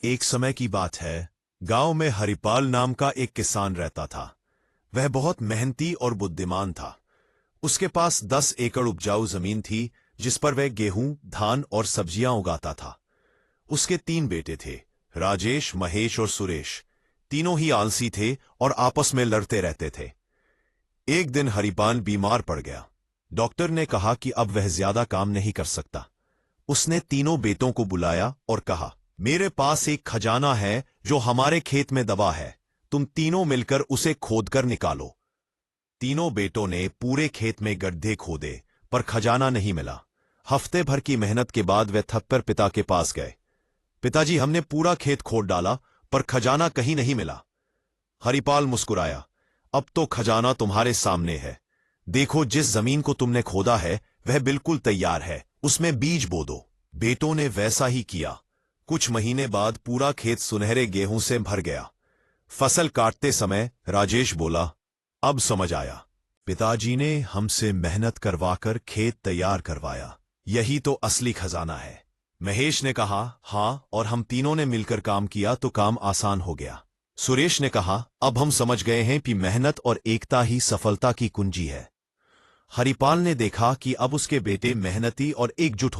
एक समय की बात है, गांव में हरिपाल नाम का एक किसान रहता था। वह बहुत मेहनती और बुद्धिमान था। उसके पास 10 एकड़ उपजाऊ जमीन थी, जिस पर वह गेहूं, धान और सब्जियां उगाता था। उसके 3 बेटे थे, राजेश, महेश और सुरेश। तीनों ही आलसी थे और आपस में लड़ते रहते थे। एक दिन हरिपाल बीमार पड़ गया। डॉक्टर ने कहा कि अब वह ज्यादा काम नहीं कर सकता। उसने तीनों बेटों को बुलाया और कहा, मेरे पास एक खजाना है जो हमारे खेत में दबा है। तुम तीनों मिलकर उसे खोदकर निकालो। तीनों बेटों ने पूरे खेत में गड्ढे खोदे, पर खजाना नहीं मिला। हफ्ते भर की मेहनत के बाद वे थककर पिता के पास गए। पिताजी, हमने पूरा खेत खोद डाला, पर खजाना कहीं नहीं मिला। हरिपाल मुस्कुराया, अब तो खजाना तुम्हारे सामने है। देखो, जिस जमीन को तुमने खोदा है वह बिल्कुल तैयार है, उसमें बीज बो दो। बेटों ने वैसा ही किया। कुछ महीने बाद पूरा खेत सुनहरे गेहूं से भर गया। फसल काटते समय राजेश बोला, अब समझ आया, पिताजी ने हमसे मेहनत करवाकर खेत तैयार करवाया। यही तो असली खजाना है। महेश ने कहा, हाँ, और हम तीनों ने मिलकर काम किया तो काम आसान हो गया। सुरेश ने कहा, अब हम समझ गए हैं कि मेहनत और एकता ही सफलता की कुंजी है। हरिपाल ने देखा कि अब उसके बेटे मेहनती और एकजुट हो